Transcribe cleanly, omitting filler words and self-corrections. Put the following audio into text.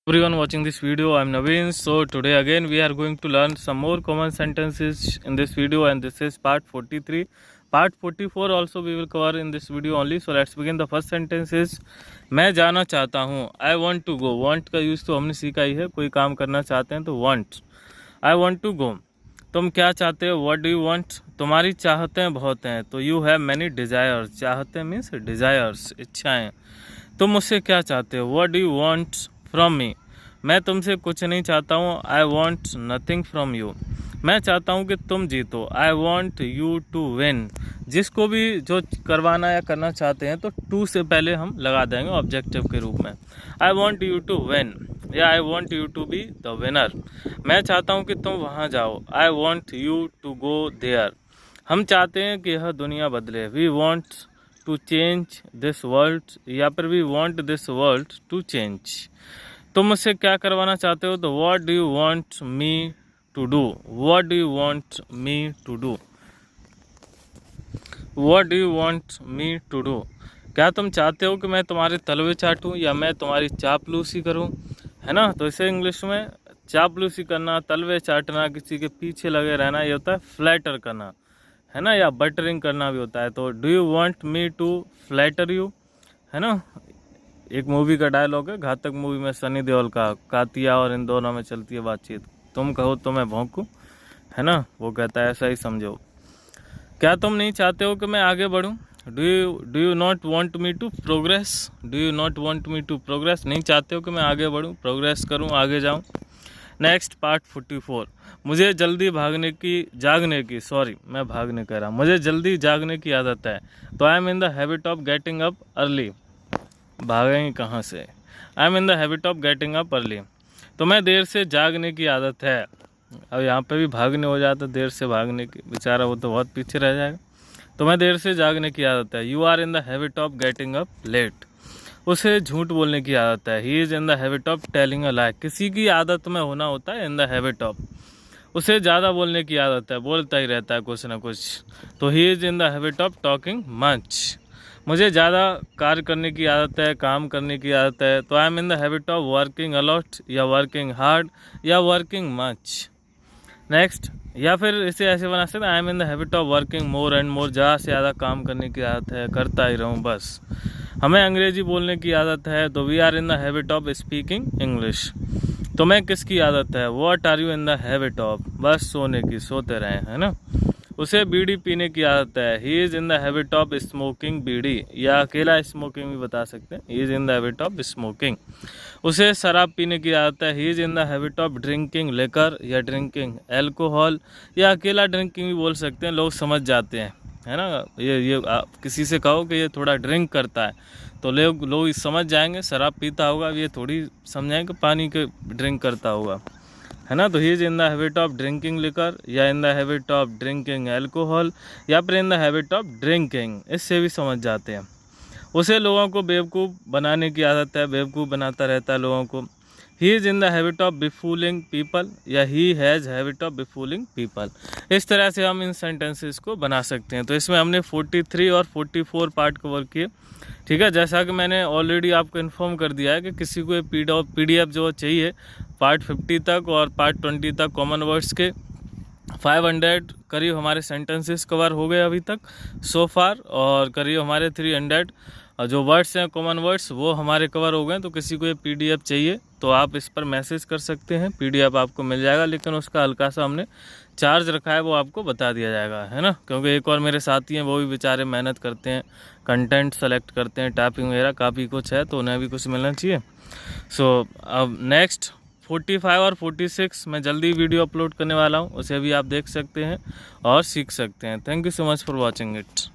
Everyone watching this video, I'm Naveen. So today again we are going to learn some more common sentences in this video, and this is part 43. Part 44 also we will cover in this video only. So let's begin. The first sentence is मैं जाना चाहता हूँ. I want to go. Want का use तो हमने सीखा ही है. कोई काम करना चाहते हैं तो want. I want to go. तुम क्या चाहते हो? What do you want? तुम्हारी चाहतें बहुत हैं तो you have many desires. चाहते मीन्स desires, इच्छाएं. तुम मुझसे क्या चाहते हो? What do you want from me? मैं तुमसे कुछ नहीं चाहता हूँ. I want nothing from you. मैं चाहता हूँ कि तुम जीतो. I want you to win. जिसको भी जो करवाना या करना चाहते हैं तो टू से पहले हम लगा देंगे ऑब्जेक्टिव के रूप में. I want you to win या I want you to be the winner. मैं चाहता हूँ कि तुम वहाँ जाओ. I want you to go there. हम चाहते हैं कि यह दुनिया बदले. We want to change this world या फिर we want this world to change. तुम मुझसे क्या करवाना चाहते हो? तो what do you want me to do. What do you want me to do. What do you want me to do. क्या तुम चाहते हो कि मैं तुम्हारे तलवे चाटूं या मैं तुम्हारी चापलूसी करूं? है ना. तो इसे इंग्लिश में चापलूसी करना, तलवे चाटना, किसी के पीछे लगे रहना, ये होता है फ्लैटर करना, है ना. या बटरिंग करना भी होता है. तो do you want me to flatter you, है ना. एक मूवी का डायलॉग है, घातक मूवी में सनी देओल का. कातिया और इन दोनों में चलती है बातचीत. तुम कहो तो मैं भौंकूं, है ना. वो कहता है ऐसा ही समझो. क्या तुम नहीं चाहते हो कि मैं आगे बढ़ूं? Do you not want me to progress. Do you not want me to progress. नहीं चाहते हो कि मैं आगे बढ़ूं, प्रोग्रेस करूं, आगे जाऊं. Next part 44. मुझे जल्दी मैं भागने कह रहा. मुझे जल्दी जागने की आदत है तो I am in the habit of getting up early. भागेंगे कहाँ से. आई am in the habit of getting up early. तो मैं देर से जागने की आदत है. अब यहाँ पे भी भागने हो जाता, देर से भागने की, बेचारा वो तो बहुत पीछे रह जाएगा. तो मैं देर से जागने की आदत है. You are in the habit of getting up late. उसे झूठ बोलने की आदत है. He is in the habit of telling a lie. किसी की आदत में होना होता है इन द हैबिट ऑफ. उसे ज़्यादा बोलने की आदत है, बोलता ही रहता है कुछ ना कुछ. तो he is in the habit of talking much. मुझे ज़्यादा कार्य करने की आदत है, काम करने की आदत है. तो I am in the habit of working a lot या वर्किंग हार्ड या वर्किंग मच. नेक्स्ट, या फिर इसे ऐसे बना सकते हैं, I am in the habit of working more and more. ज़्यादा से ज़्यादा काम करने की आदत है, करता ही रहूँ बस. हमें अंग्रेजी बोलने की आदत है तो we are in the habit of speaking English. तो मैं किसकी आदत है? What are you in the habit of. बस सोने की, सोते रहें, है ना. उसे बीड़ी पीने की आदत है. He is in the habit of smoking bidi या अकेला स्मोकिंग भी बता सकते हैं. He is in the habit of smoking. उसे शराब पीने की आदत है. He is in the habit of drinking liquor या ड्रिंकिंग एल्कोहल या अकेला ड्रिंकिंग भी बोल सकते हैं. लोग समझ जाते हैं, है ना. ये किसी से कहो कि ये थोड़ा ड्रिंक करता है तो लोग समझ जाएंगे शराब पीता होगा. ये थोड़ी समझाएंगे पानी के ड्रिंक करता होगा, है ना. तो he is in the habit of drinking liquor या in the habit of drinking alcohol या फिर in the habit of drinking. इससे भी समझ जाते हैं. उसे लोगों को बेवकूफ़ बनाने की आदत है, बेवकूफ़ बनाता रहता है लोगों को. He is in the habit of befooling people या he has habit of befooling people. इस तरह से हम इन सेंटेंसेस को बना सकते हैं. तो इसमें हमने 43 और 44 पार्ट कवर किए. ठीक है. जैसा कि मैंने ऑलरेडी आपको इन्फॉर्म कर दिया है कि किसी को PDF जो चाहिए पार्ट 50 तक और पार्ट 20 तक कॉमन वर्ड्स के 500 करीब हमारे सेंटेंसेस कवर हो गए अभी तक सो फार. और करीब हमारे 300 जो वर्ड्स हैं कॉमन वर्ड्स वो हमारे कवर हो गए. तो किसी को ये PDF चाहिए तो आप इस पर मैसेज कर सकते हैं. PDF आपको मिल जाएगा, लेकिन उसका हल्का सा हमने चार्ज रखा है, वो आपको बता दिया जाएगा, है ना. क्योंकि एक और मेरे साथी हैं, वो भी बेचारे मेहनत करते हैं, कंटेंट सेलेक्ट करते हैं, टाइपिंग वगैरह काफ़ी कुछ है, तो उन्हें भी कुछ मिलना चाहिए. सो अब नेक्स्ट 45 और 46 मैं जल्दी वीडियो अपलोड करने वाला हूँ. उसे भी आप देख सकते हैं और सीख सकते हैं. Thank you so much for watching it.